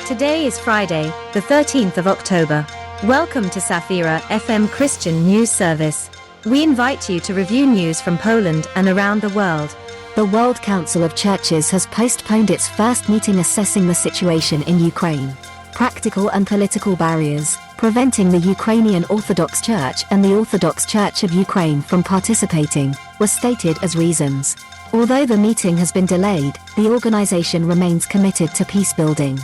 Today is Friday, the 13th of October. Welcome to Safira FM Christian News Service. We invite you to review news from Poland and around the world. The World Council of Churches has postponed its first meeting assessing the situation in Ukraine. Practical and political barriers, preventing the Ukrainian Orthodox Church and the Orthodox Church of Ukraine from participating, were stated as reasons. Although the meeting has been delayed, the organization remains committed to peace building.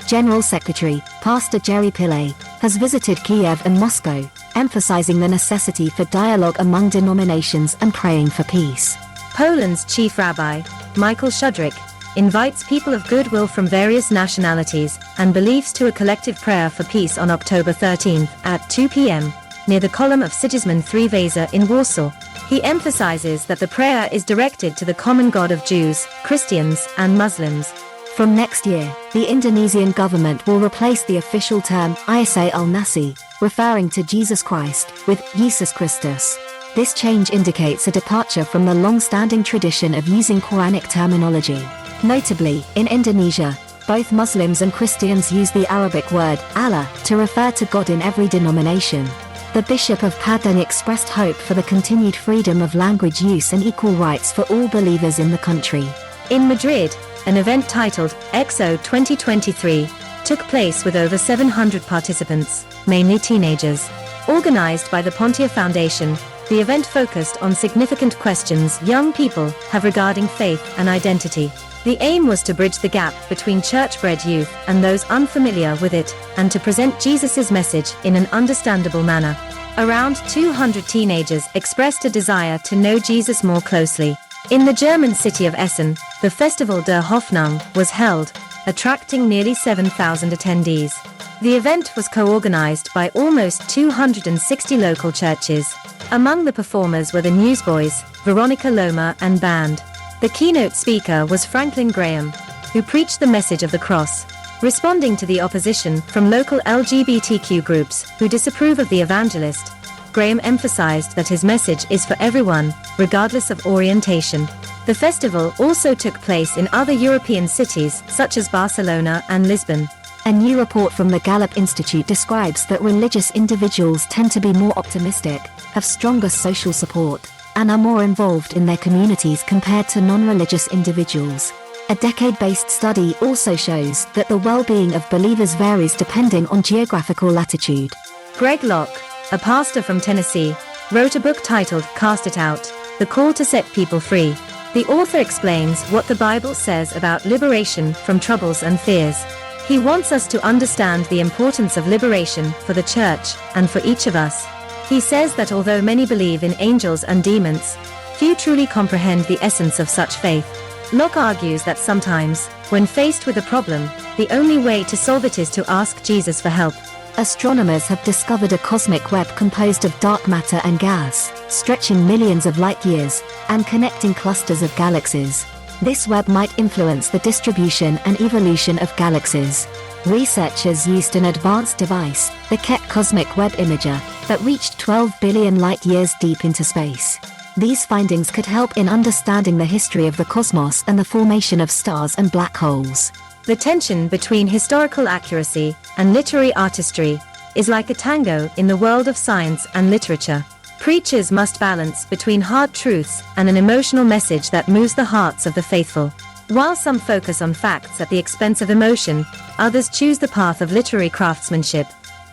General Secretary, Pastor Jerry Pillay, has visited Kiev and Moscow, emphasizing the necessity for dialogue among denominations and praying for peace. Poland's Chief Rabbi, Michael Shudrick, invites people of goodwill from various nationalities and beliefs to a collective prayer for peace on October 13th at 2 p.m. near the Column of Sigismund III Waza in Warsaw. He emphasizes that the prayer is directed to the common God of Jews, Christians, and Muslims. From next year, the Indonesian government will replace the official term Isa al-Nasi, referring to Jesus Christ, with Jesus Christus. This change indicates a departure from the long-standing tradition of using Quranic terminology. Notably, in Indonesia, both Muslims and Christians use the Arabic word Allah to refer to God in every denomination. The Bishop of Padang expressed hope for the continued freedom of language use and equal rights for all believers in the country. In Madrid, an event titled EXO 2023 took place with over 700 participants, mainly teenagers. Organized by the Pontia Foundation, the event focused on significant questions young people have regarding faith and identity. The aim was to bridge the gap between church-bred youth and those unfamiliar with it, and to present Jesus' message in an understandable manner. Around 200 teenagers expressed a desire to know Jesus more closely. In the German city of Essen, the Festival der Hoffnung was held, attracting nearly 7,000 attendees. The event was co-organized by almost 260 local churches. Among the performers were the Newsboys, Veronica Loma and band. The keynote speaker was Franklin Graham, who preached the message of the cross. Responding to the opposition from local LGBTQ groups who disapprove of the evangelist, Graham emphasized that his message is for everyone, regardless of orientation. The festival also took place in other European cities such as Barcelona and Lisbon. A new report from the Gallup Institute describes that religious individuals tend to be more optimistic, have stronger social support, and are more involved in their communities compared to non-religious individuals. A decade-based study also shows that the well-being of believers varies depending on geographical latitude. Greg Locke, a pastor from Tennessee, wrote a book titled Cast It Out, The Call to Set People Free. The author explains what the Bible says about liberation from troubles and fears. He wants us to understand the importance of liberation for the church and for each of us. He says that although many believe in angels and demons, few truly comprehend the essence of such faith. Locke argues that sometimes, when faced with a problem, the only way to solve it is to ask Jesus for help. Astronomers have discovered a cosmic web composed of dark matter and gas, stretching millions of light years, and connecting clusters of galaxies. This web might influence the distribution and evolution of galaxies. Researchers used an advanced device, the Keck Cosmic Web Imager, that reached 12 billion light-years deep into space. These findings could help in understanding the history of the cosmos and the formation of stars and black holes. The tension between historical accuracy and literary artistry is like a tango in the world of science and literature. Preachers must balance between hard truths and an emotional message that moves the hearts of the faithful. While some focus on facts at the expense of emotion, others choose the path of literary craftsmanship,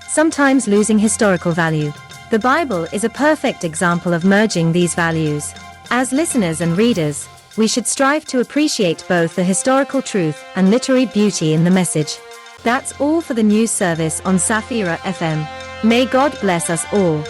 sometimes losing historical value. The Bible is a perfect example of merging these values. As listeners and readers, we should strive to appreciate both the historical truth and literary beauty in the message. That's all for the news service on Safira FM. May God bless us all.